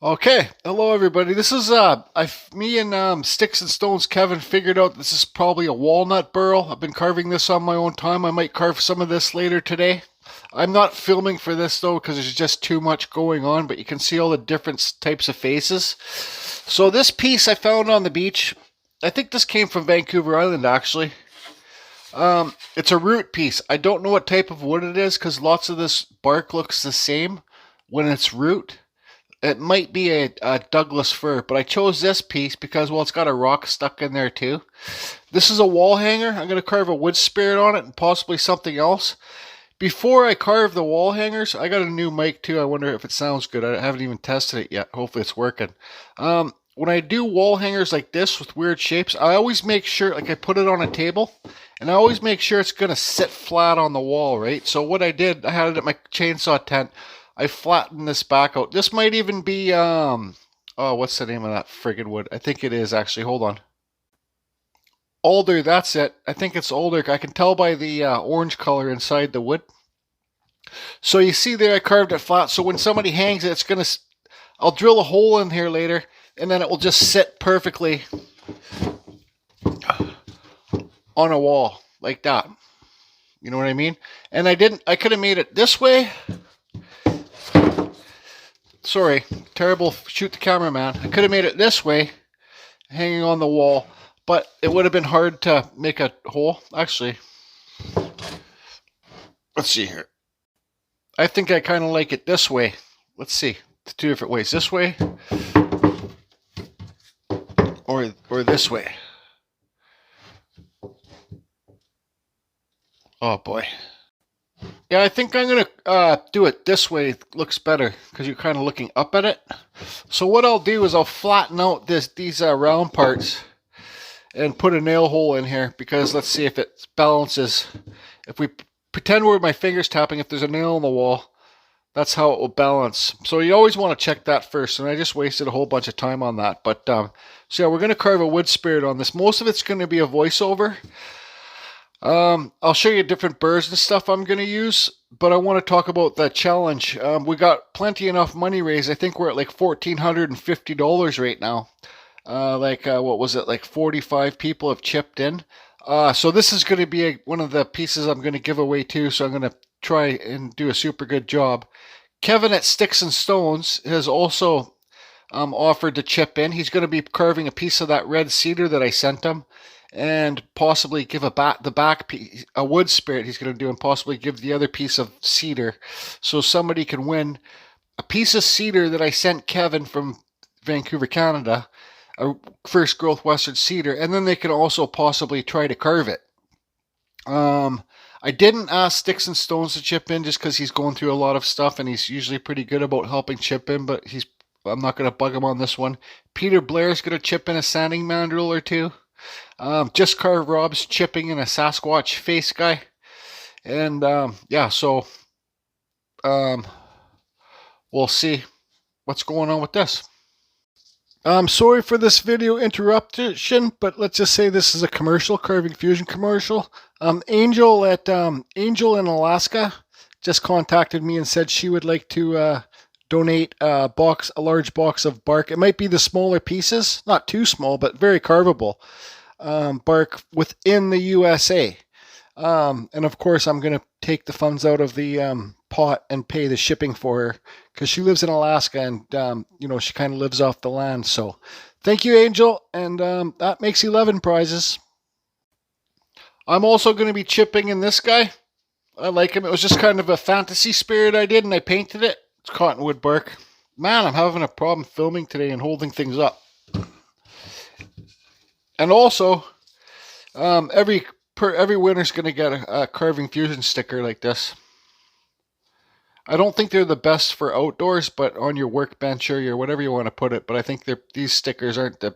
Okay, hello everybody. This is me and Sticks and Stones Kevin figured out this is probably a walnut burl. I've been carving this on my own time. I might carve some of this later today. I'm not filming for this though because there's just too much going on, but you can see all the different types of faces. So this piece I found on the beach. I think this came from Vancouver Island actually. It's a root piece. I don't know what type of wood it is because lots of this bark looks the same when it's root. It might be a Douglas fir, but I chose this piece because, well, it's got a rock stuck in there too. This is a wall hanger. I'm going to carve a wood spirit on it and possibly something else. Before I carve the wall hangers, I got a new mic too. I wonder if it sounds good. I haven't even tested it yet. Hopefully it's working. When I do wall hangers like this with weird shapes, I always make sure, like I put it on a table, and I always make sure it's going to sit flat on the wall, right? So what I did, I had it at my chainsaw tent. I flattened this back out. This might even be, oh, what's the name of that friggin' wood? I think it is actually. Hold on. Alder, that's it. I think it's alder. I can tell by the orange color inside the wood. So you see there, I carved it flat. So when somebody hangs it, it's going to, I'll drill a hole in here later, and then it will just sit perfectly on a wall like that. You know what I mean? And I could have made it this way. Sorry, terrible shoot the cameraman. I could have made it this way, hanging on the wall, but it would have been hard to make a hole. Actually, let's see here. I think I kind of like it this way. Let's see, the two different ways. This way, or this way. Oh boy. Yeah, I think I'm going to do it this way. It looks better because you're kind of looking up at it. So what I'll do is I'll flatten out these round parts and put a nail hole in here because let's see if it balances. If we pretend we're my fingers tapping, if there's a nail in the wall, that's how it will balance. So you always want to check that first, and I just wasted a whole bunch of time on that. But so yeah, we're going to carve a wood spirit on this. Most of it's going to be a voiceover. I'll show you different burrs and stuff I'm going to use, but I want to talk about the challenge. We got plenty enough money raised. I think we're at like $1,450 right now. What was it? Like 45 people have chipped in. So this is going to be one of the pieces I'm going to give away too. So I'm going to try and do a super good job. Kevin at Sticks and Stones has also offered to chip in. He's going to be carving a piece of that red cedar that I sent him, and possibly give the back piece, a wood spirit he's going to do, and possibly give the other piece of cedar. So somebody can win a piece of cedar that I sent Kevin from Vancouver, Canada, a first growth western cedar, and then they can also possibly try to carve it. I didn't ask Sticks and Stones to chip in just because he's going through a lot of stuff, and he's usually pretty good about helping chip in, but I'm not going to bug him on this one. Peter Blair's going to chip in a sanding mandrel or two. Just Carve Rob's chipping in a Sasquatch face guy. And yeah, so we'll see what's going on with this. I'm sorry for this video interruption, but let's just say this is a commercial, Carving Fusion commercial. Angel in Alaska just contacted me and said she would like to donate a large box of bark. It might be the smaller pieces, not too small, but very carvable. Bark within the USA. And of course, I'm going to take the funds out of the pot and pay the shipping for her because she lives in Alaska and, she kind of lives off the land. So thank you, Angel. And that makes 11 prizes. I'm also going to be chipping in this guy. I like him. It was just kind of a fantasy spirit I did, and I painted it. It's cottonwood bark. Man, I'm having a problem filming today and holding things up. And also, every winner's going to get a Carving Fusion sticker like this. I don't think they're the best for outdoors, but on your workbench or your whatever you want to put it. But I think these stickers aren't the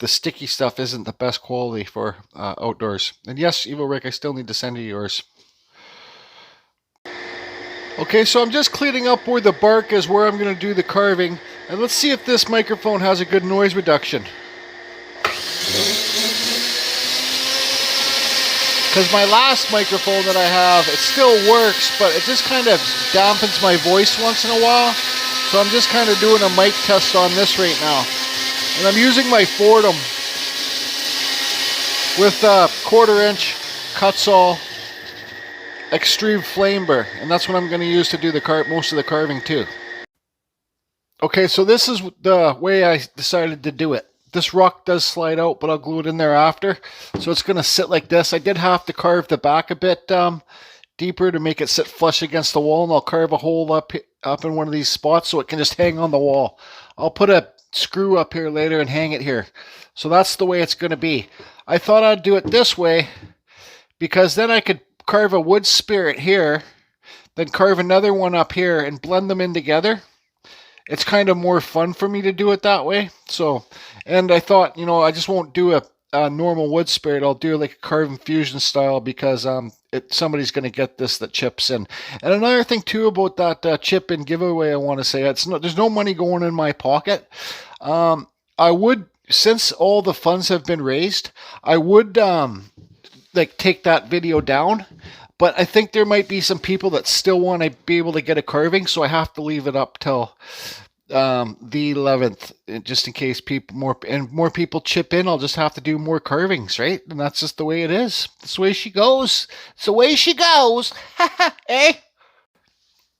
sticky stuff isn't the best quality for outdoors. And yes, Evil Rick, I still need to send you yours. Okay, so I'm just cleaning up where the bark is, where I'm going to do the carving. And let's see if this microphone has a good noise reduction. Because my last microphone that I have, it still works, but it just kind of dampens my voice once in a while. So I'm just kind of doing a mic test on this right now. And I'm using my Fordham with a 1/4 inch Kutzall extreme flame burr. And that's what I'm going to use to do the most of the carving too. Okay, so this is the way I decided to do it. This rock does slide out, but I'll glue it in there after. So it's going to sit like this. I did have to carve the back a bit deeper to make it sit flush against the wall, and I'll carve a hole up in one of these spots so it can just hang on the wall. I'll put a screw up here later and hang it here. So that's the way it's going to be. I thought I'd do it this way because then I could carve a wood spirit here, then carve another one up here and blend them in together. It's kind of more fun for me to do it that way. So, and I thought, you know, I just won't do a normal wood spirit. I'll do like a carving fusion style because somebody's going to get this that chips in. And another thing too about that chip in giveaway, I want to say, there's no money going in my pocket. I would, since all the funds have been raised, I would like take that video down. But I think there might be some people that still want to be able to get a carving, so I have to leave it up till the 11th, just in case more people chip in. I'll just have to do more carvings, right? And that's just the way it is. That's the way she goes. It's the way she goes. Eh?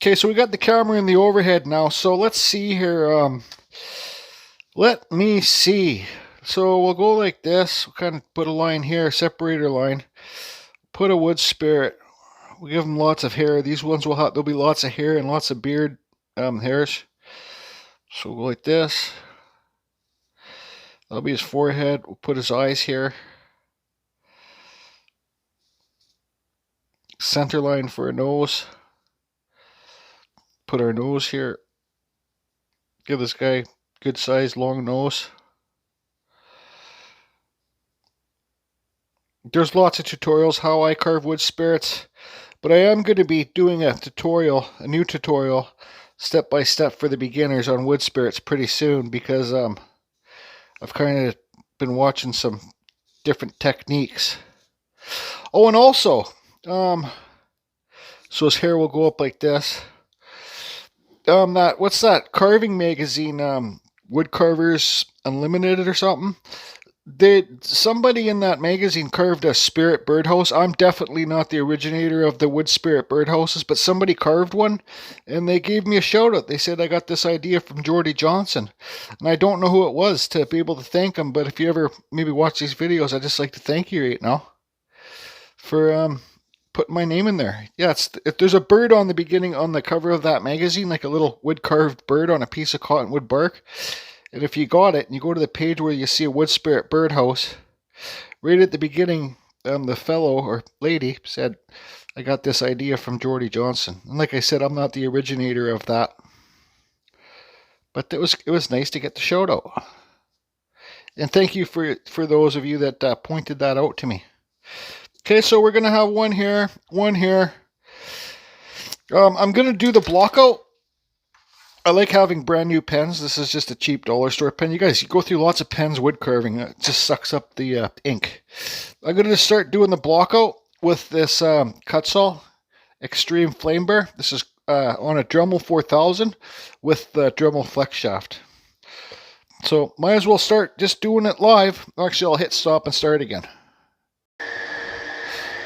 Okay, so we got the camera in the overhead now. So let's see here. Let me see. So we'll go like this. We'll kind of put a line here, separator line. Put a wood spirit. We'll give them lots of hair. These ones there'll be lots of hair and lots of beard hairs. So we'll go like this. That'll be his forehead. We'll put his eyes here. Center line for a nose. Put our nose here. Give this guy good size long nose. There's lots of tutorials how I carve wood spirits, but I am going to be doing a new tutorial, step by step for the beginners on wood spirits pretty soon because I've kind of been watching some different techniques. Oh, and also, so his hair will go up like this. What's that carving magazine? Wood Carvers Unlimited or something. Somebody in that magazine carved a spirit birdhouse. I'm definitely not the originator of the wood spirit birdhouses, but somebody carved one, and they gave me a shout out. They said I got this idea from Jordy Johnson, and I don't know who it was to be able to thank him. But if you ever maybe watch these videos, I'd just like to thank you right now for putting my name in there. Yeah, there's a bird on the beginning on the cover of that magazine, like a little wood carved bird on a piece of cottonwood bark. And if you got it, and you go to the page where you see a wood spirit birdhouse, right at the beginning, the fellow or lady said, I got this idea from Jordy Johnson. And like I said, I'm not the originator of that. But it was nice to get the shout out. And thank you for those of you that pointed that out to me. Okay, so we're going to have one here, one here. I'm going to do the block out. I like having brand new pens. This is just a cheap dollar store pen. You guys, you go through lots of pens wood carving. It just sucks up the ink. I'm going to start doing the block out with this Kutzall Extreme Flame Burr. This is on a Dremel 4000 with the Dremel flex shaft. So might as well start just doing it live. Actually, I'll hit stop and start again.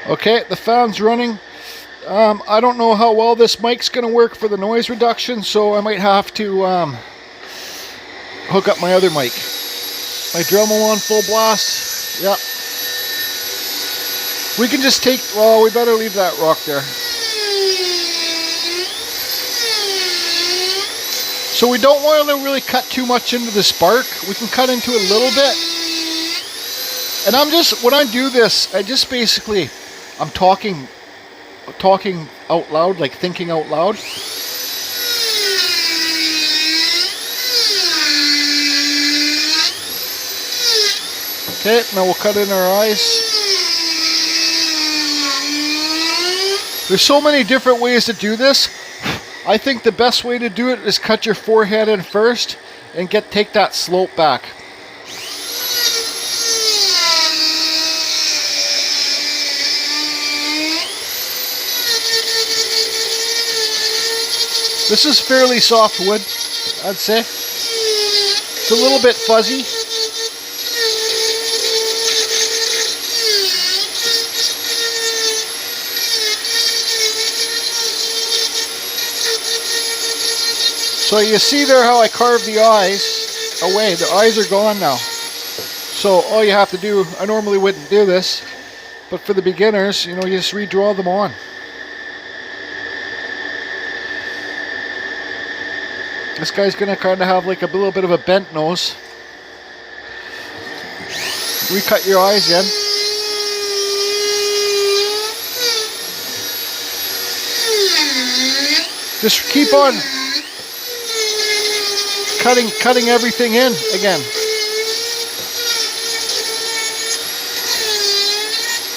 Okay, the fan's running. I don't know how well this mic's going to work for the noise reduction, so I might have to hook up my other mic. My Dremel on full blast. Yeah. We can just well, we better leave that rock there. So we don't want to really cut too much into this bark. We can cut into a little bit. And when I do this, I'm talking out loud, like thinking out loud. Okay, now we'll cut in our eyes. There's so many different ways to do this. I think the best way to do it is cut your forehead in first and take that slope back. This is fairly soft wood. I'd say. It's a little bit fuzzy. So you see there how I carved the eyes away. The eyes are gone now. So all you have to do, I normally wouldn't do this, but for the beginners, you know, you just redraw them on. This guy's gonna kind of have like a little bit of a bent nose. Recut your eyes in. Just keep on cutting everything in again.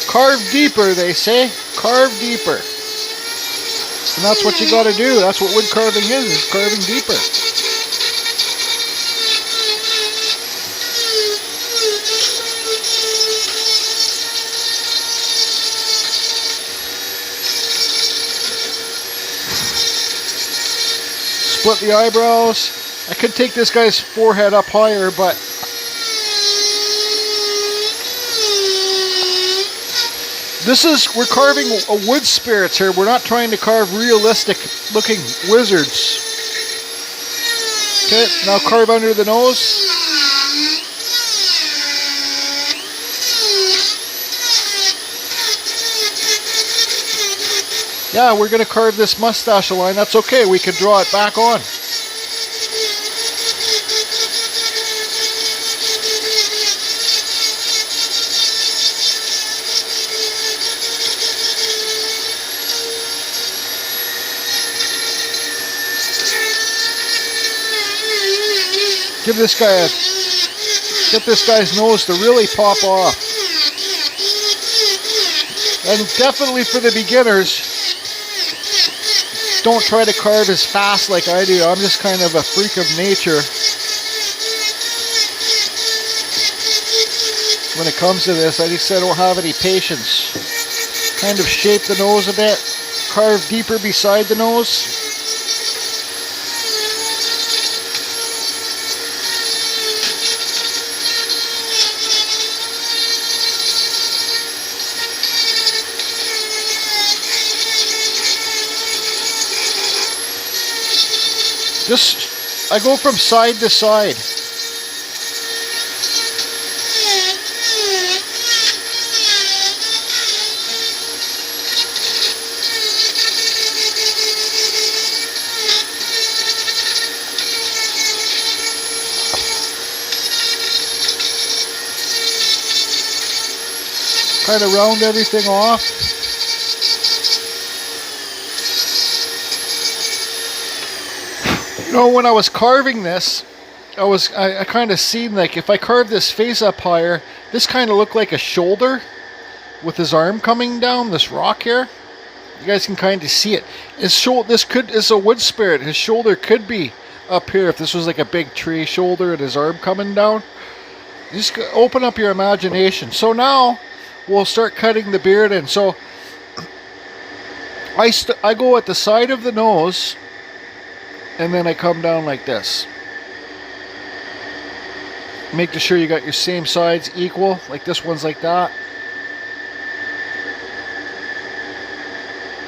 Carve deeper, they say. Carve deeper. And that's what you got to do. That's what wood carving is carving deeper. Split the eyebrows. I could take this guy's forehead up higher, but we're carving a wood spirits here. We're not trying to carve realistic looking wizards. Okay, now carve under the nose. Yeah, we're going to carve this mustache line. That's okay. We can draw it back on. Get this guy's nose to really pop off. And definitely for the beginners, don't try to carve as fast like I do. I'm just kind of a freak of nature when it comes to this. I don't have any patience. Kind of shape the nose a bit, carve deeper beside the nose. I go from side to side. Kind of round everything off. You know, when I was carving this, I kind of seen, like, if I carve this face up higher, this kind of looked like a shoulder with his arm coming down, this rock here. You guys can kind of see it. This is a wood spirit. His shoulder could be up here if this was like a big tree shoulder and his arm coming down. Just open up your imagination. So now we'll start cutting the beard in. So I go at the side of the nose, and then I come down like this. Make sure you got your same sides equal, like this one's like that.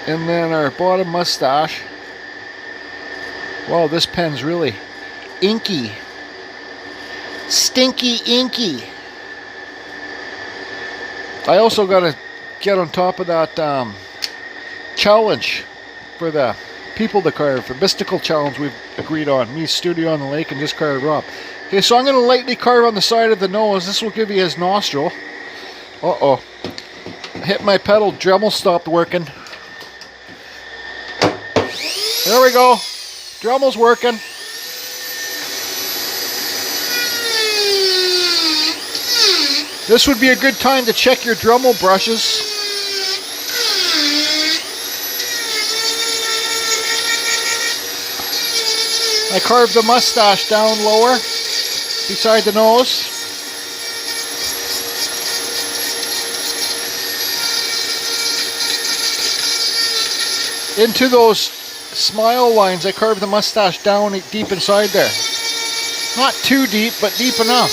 And then our bottom mustache. Wow, this pen's really inky. Stinky inky. I also got to get on top of that challenge for the people to carve, the mystical challenge we've agreed on. Me, Studio on the Lake, and just carve Rob. Okay, so I'm going to lightly carve on the side of the nose. This will give you his nostril. Uh-oh. Hit my pedal, Dremel stopped working. There we go. Dremel's working. This would be a good time to check your Dremel brushes. I carved the mustache down lower beside the nose. Into those smile lines, I carve the mustache down deep inside there. Not too deep, but deep enough.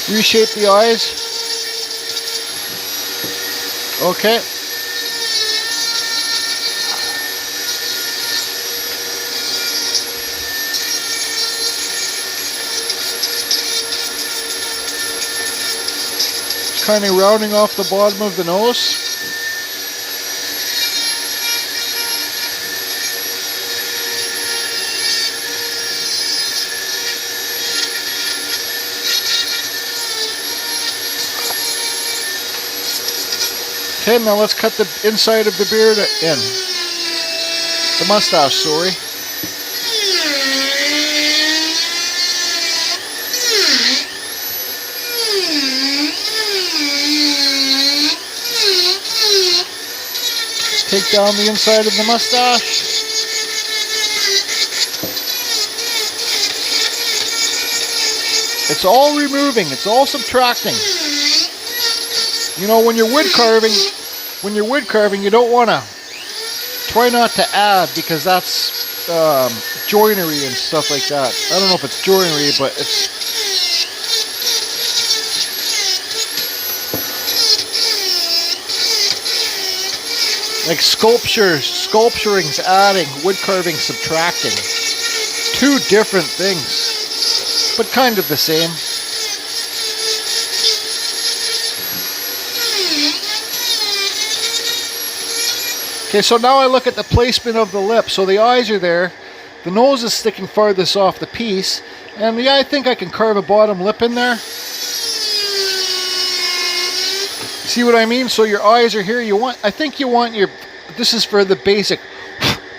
Reshape the eyes. Okay. Kind of rounding off the bottom of the nose. Okay, now let's cut the inside of the beard in. The mustache, sorry. Take down the inside of the mustache. It's all removing, it's all subtracting. You know, when you're wood carving, you don't want to try not to add, because that's joinery and stuff like that. I don't know if it's joinery, but it's like sculpturing's adding, wood carving subtracting. Two different things, but kind of the same. Okay, so now I look at the placement of the lip. So the eyes are there, the nose is sticking farthest off the piece, and yeah, I think I can carve a bottom lip in there. See what I mean? So your eyes are here. I think you want your, this is for the basic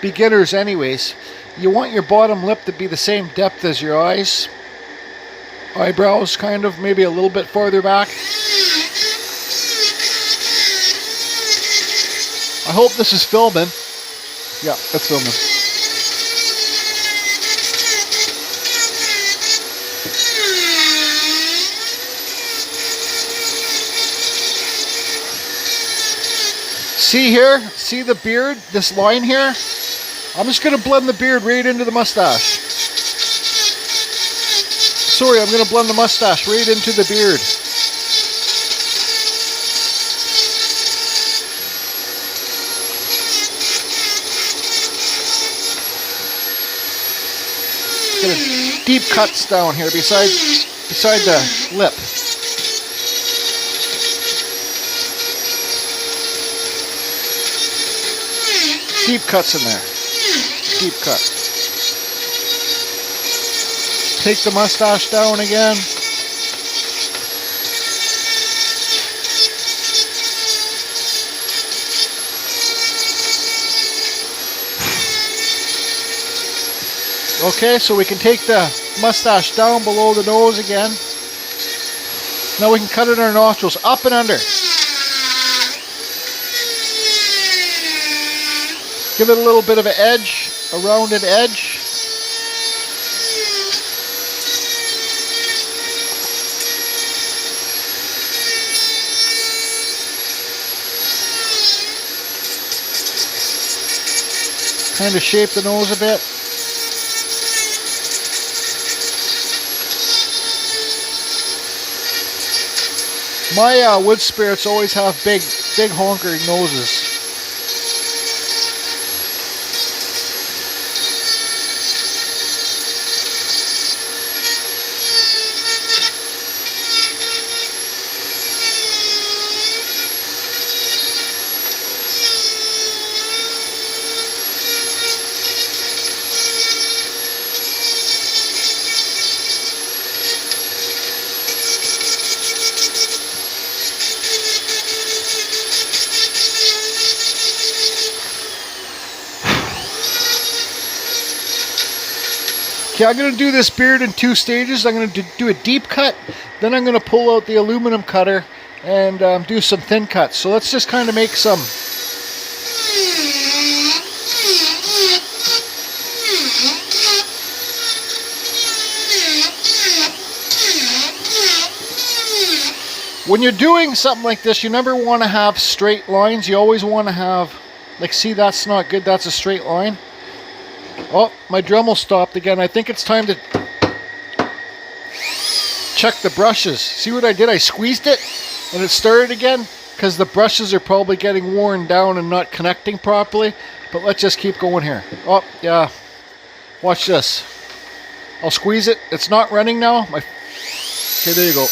beginners anyways, you want your bottom lip to be the same depth as your eyes. Eyebrows kind of, maybe a little bit farther back. I hope this is filming. Yeah, it's filming. See here? See the beard? This line here? I'm just going to blend the beard right into the mustache. Sorry, I'm going to blend the mustache right into the beard. Deep cuts down here beside the lip. Deep cuts in there. Deep cut. Take the mustache down again. Okay, so we can take the mustache down below the nose again. Now we can cut in our nostrils, up and under. Give it a little bit of an edge, a rounded edge. Kind of shape the nose a bit. My wood spirits always have big honkering noses. Okay, I'm going to do this beard in 2 stages. I'm going to do a deep cut, then I'm going to pull out the aluminum cutter and do some thin cuts. So let's just kind of make some. When you're doing something like this, you never want to have straight lines. You always want to have Like, see, that's not good. That's a straight line. Oh, my Dremel stopped again. I think it's time to check the brushes. See what I did? I squeezed it and it started again because the brushes are probably getting worn down and not connecting properly. But let's just keep going here. Oh, yeah. Watch this. I'll squeeze it. It's not running now. Okay, there you go.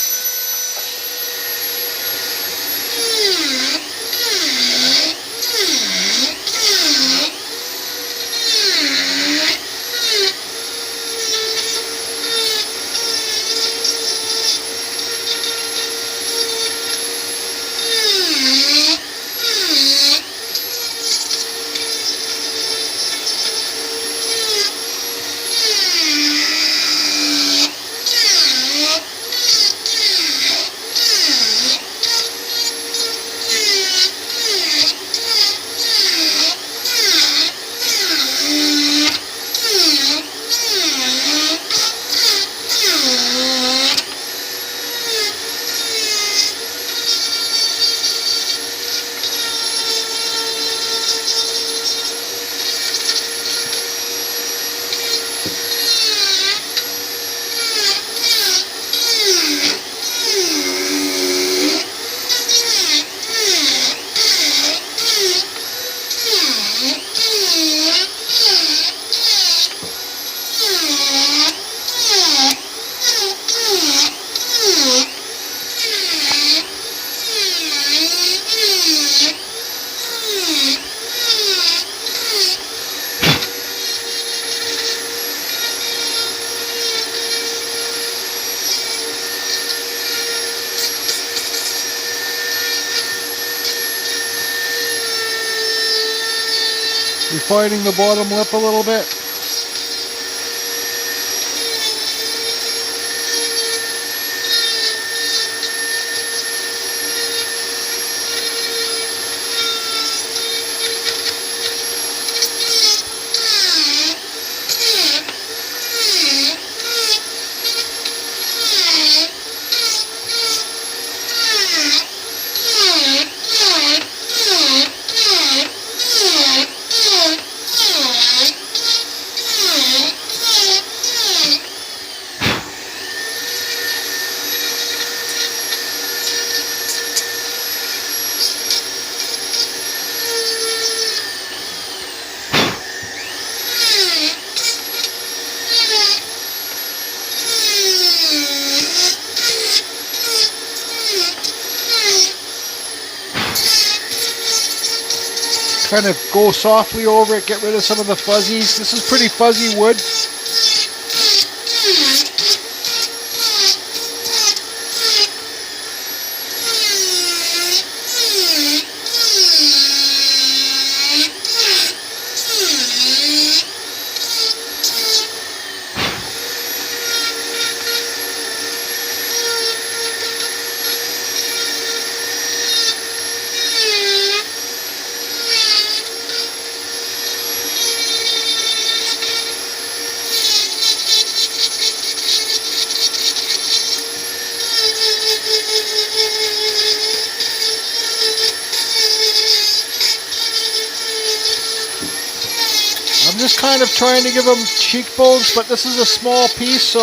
Refining the bottom lip a little bit. Kind of go softly over it, get rid of some of the fuzzies. This is pretty fuzzy wood. I'm just kind of trying to give them cheekbones, but this is a small piece, so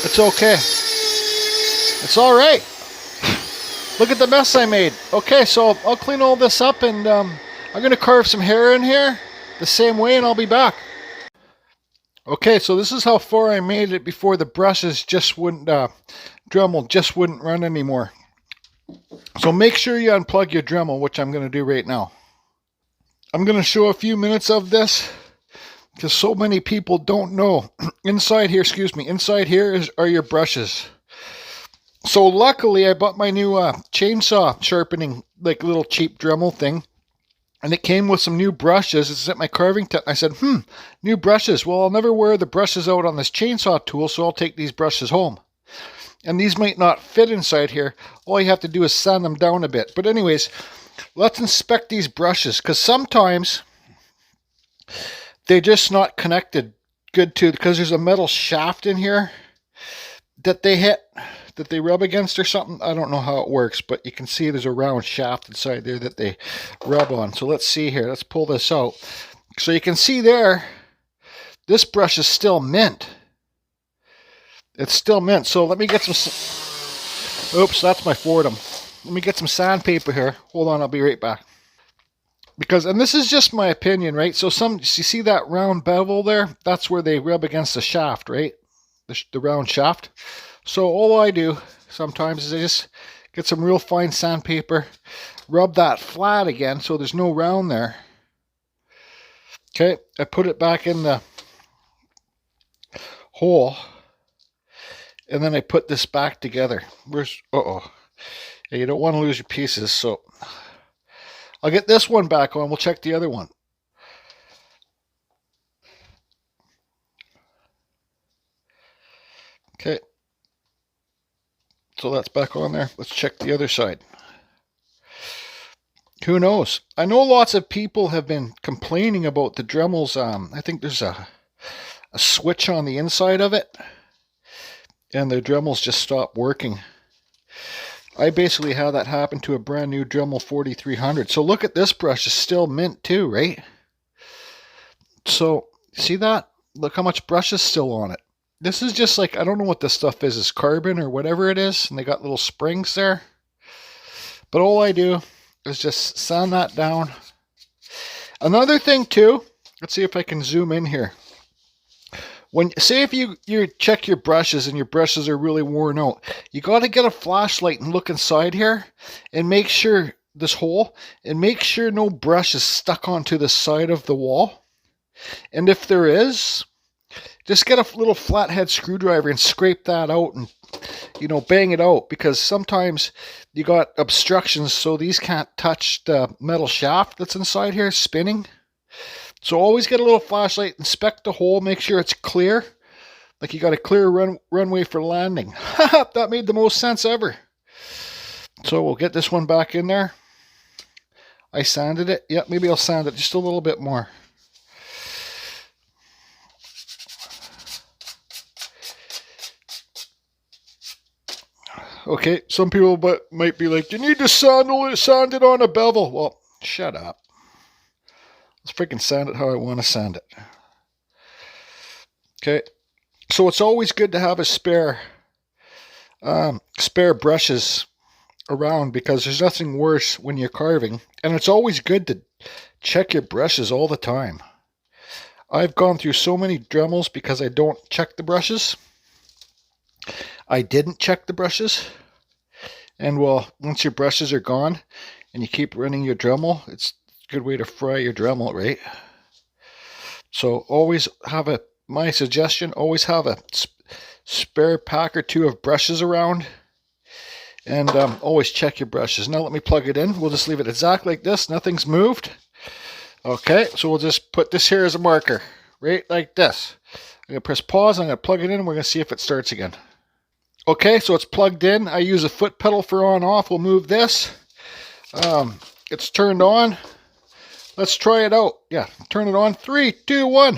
it's okay. It's all right. Look at the mess I made. Okay, so I'll clean all this up, and I'm going to carve some hair in here the same way, and I'll be back. Okay, so this is how far I made it before the brushes just wouldn't, Dremel just wouldn't run anymore. So make sure you unplug your Dremel, which I'm going to do right now. I'm going to show a few minutes of this because so many people don't know. Inside here are your brushes. So luckily I bought my new chainsaw sharpening, like little cheap Dremel thing. And it came with some new brushes. It's at my carving tent. I said, new brushes. Well, I'll never wear the brushes out on this chainsaw tool, so I'll take these brushes home. And these might not fit inside here. All you have to do is sand them down a bit. But anyways, let's inspect these brushes, because sometimes they're just not connected good too, because there's a metal shaft in here that they rub against or something. I don't know how it works, but you can see there's a round shaft inside there that they rub on. So let's see here. Let's pull this out. So you can see there, this brush is still mint. It's still mint. So let me get some... Oops, that's my Fordham. Let me get some sandpaper here. Hold on, I'll be right back. And this is just my opinion, right? So you see that round bevel there? That's where they rub against the shaft, right? The round shaft. So all I do sometimes is I just get some real fine sandpaper, rub that flat again so there's no round there. Okay, I put it back in the hole, and then I put this back together. Yeah, you don't want to lose your pieces, so I'll get this one back on. We'll check the other one. Okay. So that's back on there. Let's check the other side. Who knows? I know lots of people have been complaining about the Dremels. I think there's a switch on the inside of it, and the Dremels just stopped working. I basically had that happen to a brand new Dremel 4300. So look at this brush, it's still mint too, right? So see that? Look how much brush is still on it. This is just like, I don't know what this stuff is. It's carbon or whatever it is, and they got little springs there. But all I do is just sand that down. Another thing too, let's see if I can zoom in here. Say if you check your brushes and your brushes are really worn out, you got to get a flashlight and look inside here and make sure this hole, and make sure no brush is stuck onto the side of the wall. And if there is, just get a little flathead screwdriver and scrape that out and, bang it out, because sometimes you got obstructions, so these can't touch the metal shaft that's inside here spinning. So always get a little flashlight, inspect the hole, make sure it's clear, like you got a clear runway for landing. That made the most sense ever. So we'll get this one back in there. I sanded it. Yeah, maybe I'll sand it just a little bit more. Okay, some people might be like, you need to sand it on a bevel. Well, shut up. Let's freaking sand it how I want to sand it. Okay, so it's always good to have a spare brushes around, because there's nothing worse when you're carving, and it's always good to check your brushes all the time. I've gone through so many Dremels because I don't check the brushes. I didn't check the brushes, and well, once your brushes are gone and you keep running your Dremel, it's a good way to fry your Dremel, right? So always have my suggestion, always have a spare pack or two of brushes around, and always check your brushes. Now let me plug it in. We'll just leave it exactly like this. Nothing's moved. Okay, so we'll just put this here as a marker, right like this. I'm going to press pause. I'm going to plug it in, and we're going to see if it starts again. Okay, so it's plugged in. I use a foot pedal for on off. We'll move this. It's turned on. Let's try it out. Yeah, turn it on. 3, 2, 1.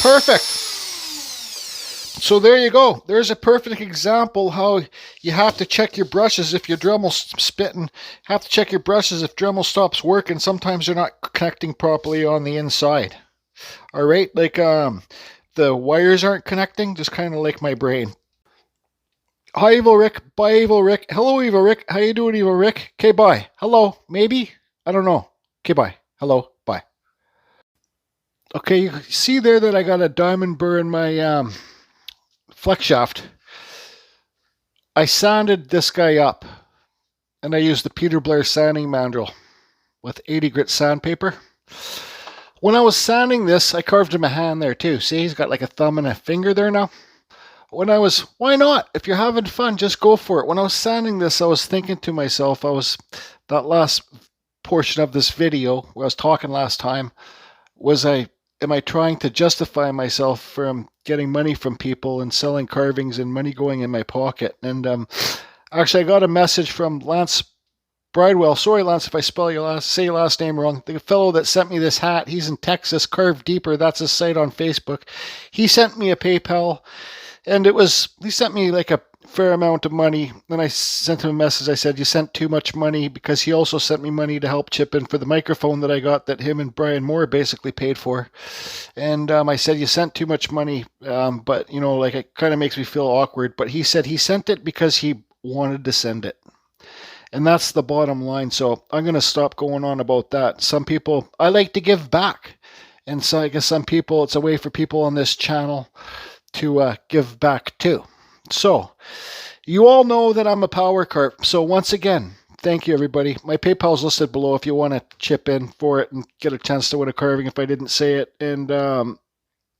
Perfect. So there you go. There's a perfect example how you have to check your brushes if your Dremel's spitting. Have to check your brushes if Dremel stops working. Sometimes they're not connecting properly on the inside. All right, like the wires aren't connecting, just kind of like my brain. Hi, Evil Rick. Bye, Evil Rick. Hello, Evil Rick. How you doing, Evil Rick? Okay, bye. Hello, maybe? I don't know. Okay, bye. Hello, bye. Okay, you see there that I got a diamond burr in my flex shaft. I sanded this guy up, and I used the Peter Blair sanding mandrel with 80 grit sandpaper. When I was sanding this, I carved him a hand there too. See, he's got like a thumb and a finger there now. Why not? If you're having fun, just go for it. When I was sanding this, I was thinking to myself, that last portion of this video where I was talking last time, am I trying to justify myself from getting money from people and selling carvings and money going in my pocket? And actually, I got a message from Lance Bridewell. Sorry, Lance, if I say your last name wrong. The fellow that sent me this hat, he's in Texas. Carve Deeper, that's his site on Facebook. He sent me a PayPal, and he sent me like a fair amount of money. Then I sent him a message. I said, you sent too much money, because he also sent me money to help chip in for the microphone that I got that him and Brian Moore basically paid for. And I said, you sent too much money, but like it kind of makes me feel awkward. But he said he sent it because he wanted to send it. And that's the bottom line. So I'm going to stop going on about that. Some people, I like to give back. And so I guess some people, it's a way for people on this channel to give back too. So you all know that I'm a power carp. So once again, thank you, everybody. My PayPal is listed below if you want to chip in for it and get a chance to win a carving if I didn't say it. And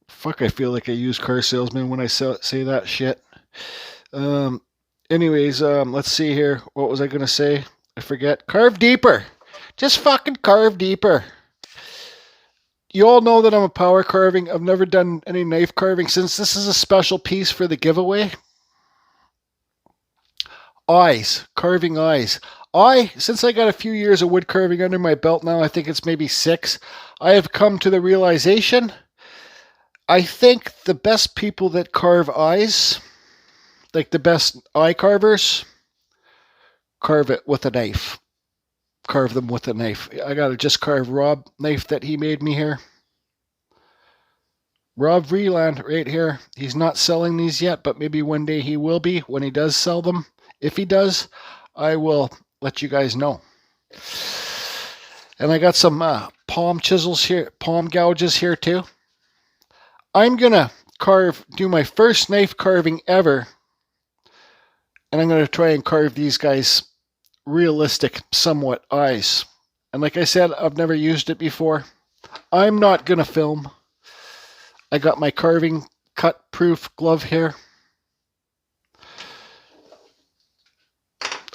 fuck, I feel like a used car salesman when I say that shit. Anyways, let's see here. What was I going to say? I forget. Carve deeper. Just fucking carve deeper. You all know that I'm a power carving. I've never done any knife carving since this is a special piece for the giveaway. Eyes. Carving eyes. Since I got a few years of wood carving under my belt now, I think it's maybe 6, I have come to the realization, I think the best people that carve eyes, like the best eye carvers, carve it with a knife. Carve them with a knife. I got to just carve Rob knife that he made me here. Rob Vreeland right here. He's not selling these yet, but maybe one day he will be when he does sell them. If he does, I will let you guys know. And I got some palm chisels here, palm gouges here too. I'm going to do my first knife carving ever. And I'm going to try and carve these guys realistic, somewhat eyes. And like I said, I've never used it before. I'm not going to film. I got my carving cut-proof glove here.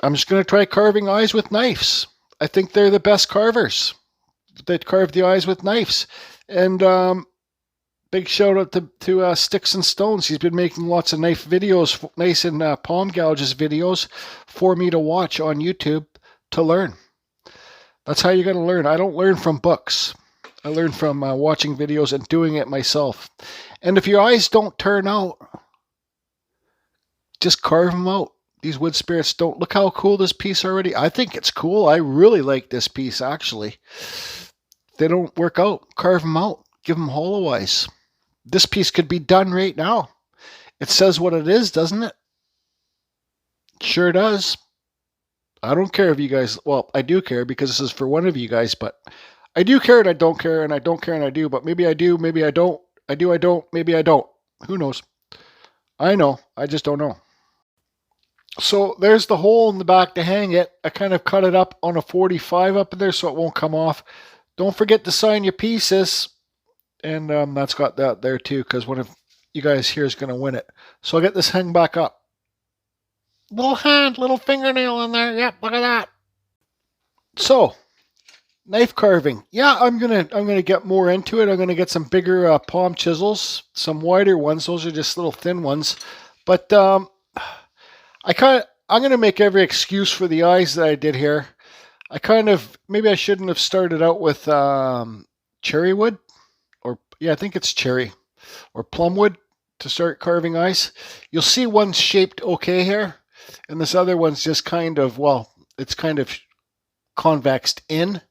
I'm just going to try carving eyes with knives. I think they're the best carvers that carve the eyes with knives. And big shout out to Sticks and Stones. He's been making lots of knife videos, nice and palm gouges videos for me to watch on YouTube to learn. That's how you got to learn. I don't learn from books. I learn from watching videos and doing it myself. And if your eyes don't turn out, just carve them out. These wood spirits don't. Look how cool this piece already. I think it's cool. I really like this piece, actually. If they don't work out, carve them out. Give them hollow eyes. This piece could be done right now. It says what it is, doesn't it? Sure does. I don't care if you guys... Well, I do care because this is for one of you guys, but I do care and I don't care, and I don't care and I do, but maybe I do, maybe I don't. I do, I don't, maybe I don't. Who knows? I know. I just don't know. So there's the hole in the back to hang it. I kind of cut it up on a 45 up in there so it won't come off. Don't forget to sign your pieces. And that's got that there too, because one of you guys here is going to win it. So I'll get this hung back up. Little hand, little fingernail in there. Yep, look at that. So, knife carving. Yeah, I'm gonna get more into it. I'm gonna get some bigger palm chisels, some wider ones. Those are just little thin ones. But I'm gonna make every excuse for the eyes that I did here. Maybe I shouldn't have started out with cherry wood. I think it's cherry or plum wood to start carving eyes. You'll see one's shaped okay here, and this other one's just kind of, it's kind of convexed in.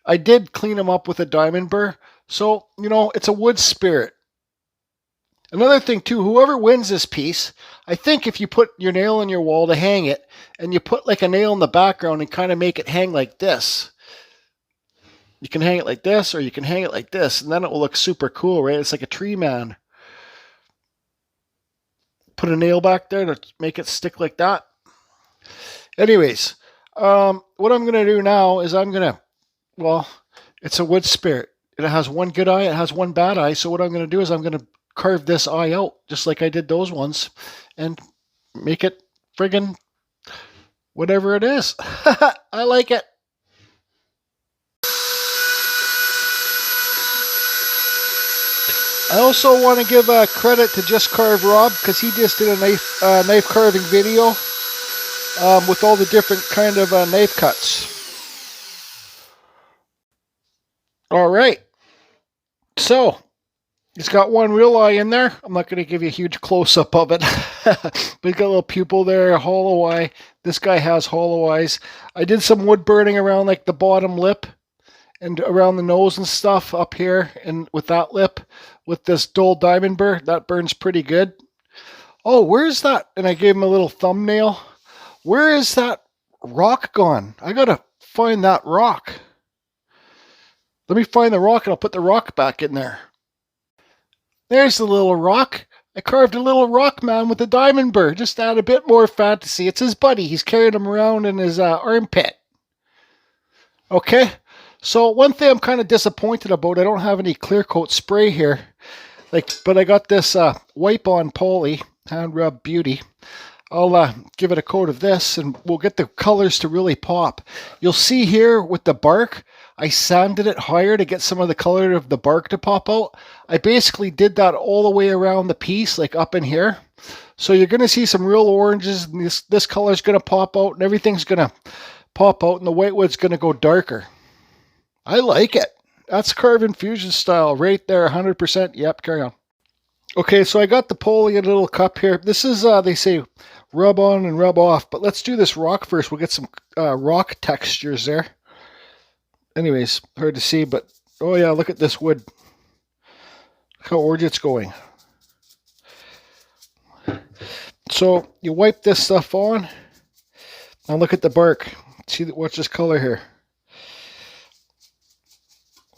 I did clean them up with a diamond burr, so, it's a wood spirit. Another thing too, whoever wins this piece, I think if you put your nail in your wall to hang it, and you put like a nail in the background and kind of make it hang like this, you can hang it like this, or you can hang it like this, and then it will look super cool, right? It's like a tree man. Put a nail back there to make it stick like that. Anyways, what I'm going to do now is it's a wood spirit. It has one good eye, it has one bad eye, so what I'm going to do is I'm going to carve this eye out, just like I did those ones, and make it friggin' whatever it is. I like it. I also want to give credit to Just Carve Rob, because he just did a knife carving video. with all the different kind of knife cuts. All right, so it's got one real eye in there. I'm not going to give you a huge close-up of it, but it's got a little pupil there, a hollow eye. This guy has hollow eyes. I did some wood burning around like the bottom lip and around the nose and stuff up here, and with that lip, with this dull diamond burr, that burns pretty good. Oh, where's that? And I gave him a little thumbnail. Where is that rock gone? I gotta find that rock. Let me find the rock and I'll put the rock back in there. There's the little rock. I carved a little rock man with a diamond burr. Just to add a bit more fantasy. It's his buddy. He's carrying him around in his armpit. Okay. So one thing I'm kind of disappointed about, I don't have any clear coat spray here. But I got this wipe on poly, hand rub beauty. I'll give it a coat of this and we'll get the colors to really pop. You'll see here with the bark, I sanded it higher to get some of the color of the bark to pop out. I basically did that all the way around the piece, like up in here. So you're going to see some real oranges, and this color is going to pop out, and everything's going to pop out, and the whitewood's going to go darker. I like it. That's Carving Fusion style right there, 100%. Yep, carry on. Okay, so I got the poly in a little cup here. This is, they say, rub on and rub off, but let's do this rock first. We'll get some rock textures there. Anyways, hard to see, but oh yeah, look at this wood. Look how orange it's going. So you wipe this stuff on and look at the bark. See, what's this color here?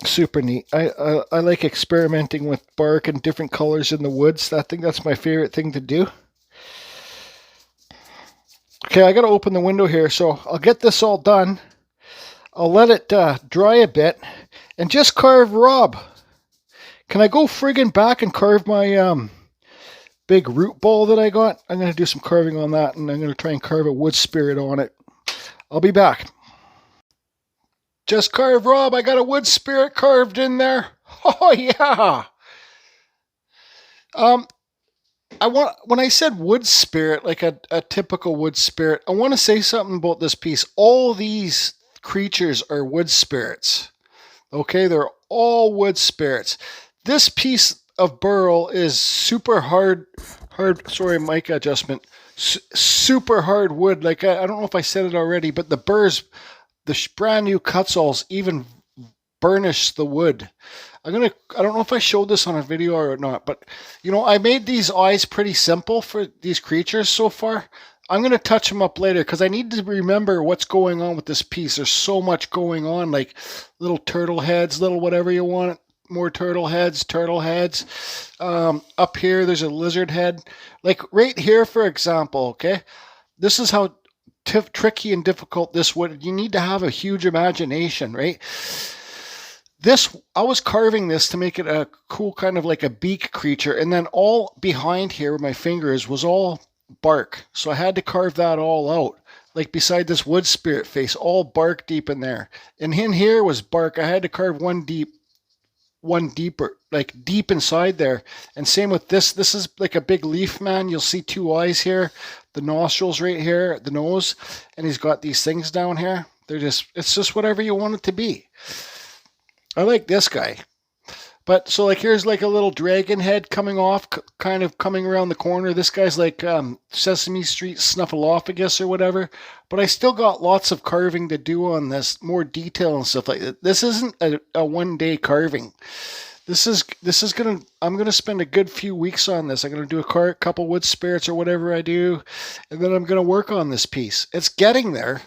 Super neat. I like experimenting with bark and different colors in the woods. I think that's my favorite thing to do. Okay, I got to open the window here, so I'll get this all done. I'll let it dry a bit and just carve Rob. Can I go friggin' back and carve my big root ball that I got? I'm going to do some carving on that, and I'm going to try and carve a wood spirit on it. I'll be back. Just carve Rob. I got a wood spirit carved in there. Oh yeah. When I said wood spirit, like a typical wood spirit, I want to say something about this piece. All these creatures are wood spirits. Okay, they're all wood spirits. This piece of burl is super hard, sorry, mic adjustment, super hard wood. Like, I don't know if I said it already, but the burs, the brand new Kutzalls even burnish the wood. I don't know if I showed this on a video or not, but you know, I made these eyes pretty simple for these creatures so far. I'm going to touch them up later because I need to remember what's going on with this piece. There's so much going on, like little turtle heads, little whatever you want, more turtle heads. Up here, there's a lizard head. Like right here, for example, okay? This is how tricky and difficult this would. You need to have a huge imagination, right? I was carving this to make it a cool kind of like a beak creature, and then all behind here where my fingers was all bark, so I had to carve that all out, like beside this wood spirit face, all bark deep in there, and in here was bark. I had to carve one deeper, like deep inside there. And same with this is like a big leaf man. You'll see two eyes here, the nostrils right here, the nose, and he's got these things down here. It's just whatever you want it to be. I like this guy. But so like here's like a little dragon head coming off, kind of coming around the corner. This guy's like Sesame Street Snuffleupagus or whatever. But I still got lots of carving to do on this, more detail and stuff like that. This isn't a one-day carving. I'm gonna spend a good few weeks on this. I'm gonna do a couple wood spirits or whatever I do, and then I'm gonna work on this piece. It's getting there.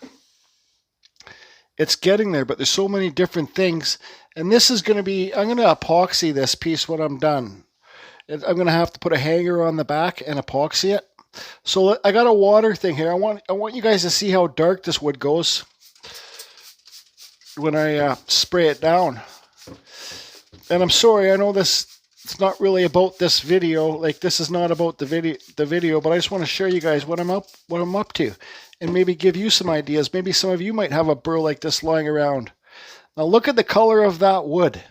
But there's so many different things. And this is going to be, I'm going to epoxy this piece when I'm done. I'm going to have to put a hanger on the back and epoxy it. So I got a water thing here. I want you guys to see how dark this wood goes when I spray it down. And I'm sorry, I know it's not really about this video. Like, this is not about the video, but I just want to show you guys what I'm up to, and maybe give you some ideas. Maybe some of you might have a burr like this lying around. Now look at the color of that wood.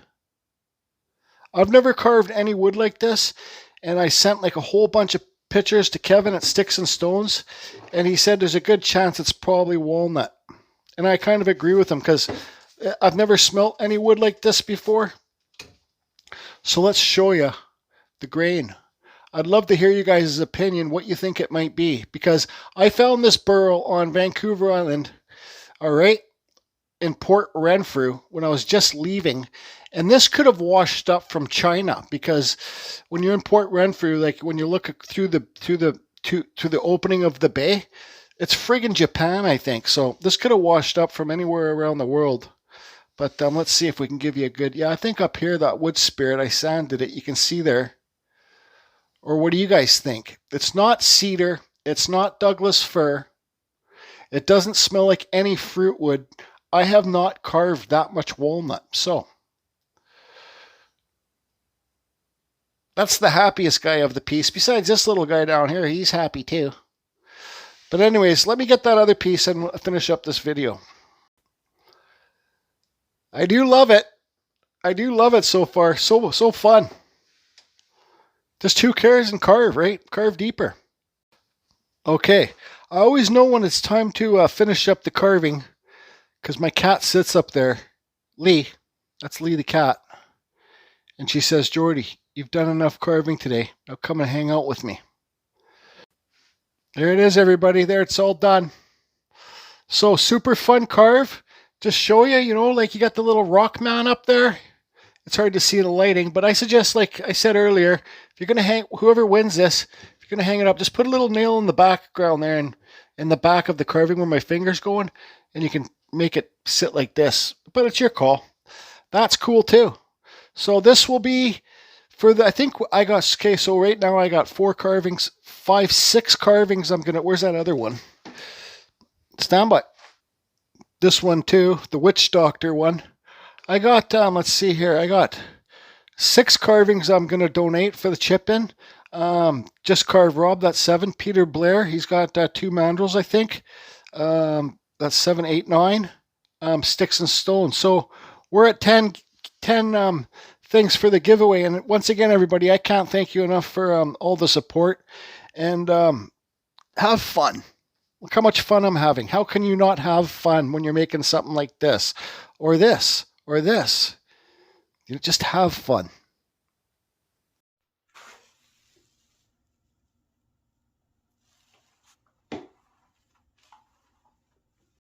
I've never carved any wood like this, and I sent like a whole bunch of pictures to Kevin at Sticks and Stones, and he said there's a good chance it's probably walnut. And I kind of agree with him because I've never smelt any wood like this before. So let's show you the grain. I'd love to hear you guys' opinion, what you think it might be, because I found this burl on Vancouver Island, all right, in Port Renfrew when I was just leaving. And this could have washed up from China, because when you're in Port Renfrew, like when you look through the opening of the bay, it's friggin' Japan, I think. So this could have washed up from anywhere around the world. But let's see if we can give you a good, yeah, I think up here, that wood spirit, I sanded it. You can see there. Or what do you guys think? It's not cedar. It's not Douglas fir. It doesn't smell like any fruit wood. I have not carved that much walnut. So that's the happiest guy of the piece. Besides this little guy down here, he's happy too. But anyways, let me get that other piece and finish up this video. I do love it. I do love it so far. So fun. Just 2 carries and carve, right? Carve deeper. Okay. I always know when it's time to finish up the carving, because my cat sits up there. Lee. That's Lee the cat. And she says, Jordy, you've done enough carving today. Now come and hang out with me. There it is, everybody. There, it's all done. So super fun carve. Just show you, you know, like you got the little rock man up there. It's hard to see the lighting, but I suggest, like I said earlier, if you're going to hang, whoever wins this, if you're going to hang it up, just put a little nail in the background there and in the back of the carving where my finger's going, and you can make it sit like this. But it's your call. That's cool too. So this will be for the, I think I got, okay, so right now I got 4 carvings, 5, 6 carvings. I'm going to, where's that other one? Stand by. This one too, the witch doctor one. I got, let's see here, I got 6 carvings I'm going to donate for the chip-in. Just Carve Rob, that's 7. Peter Blair, he's got 2 mandrels, I think. That's 7, 8, 9. Sticks and Stones. So we're at 10 things for the giveaway. And once again, everybody, I can't thank you enough for all the support. And have fun. Look how much fun I'm having. How can you not have fun when you're making something like this? Or this? Or this? You know, just have fun.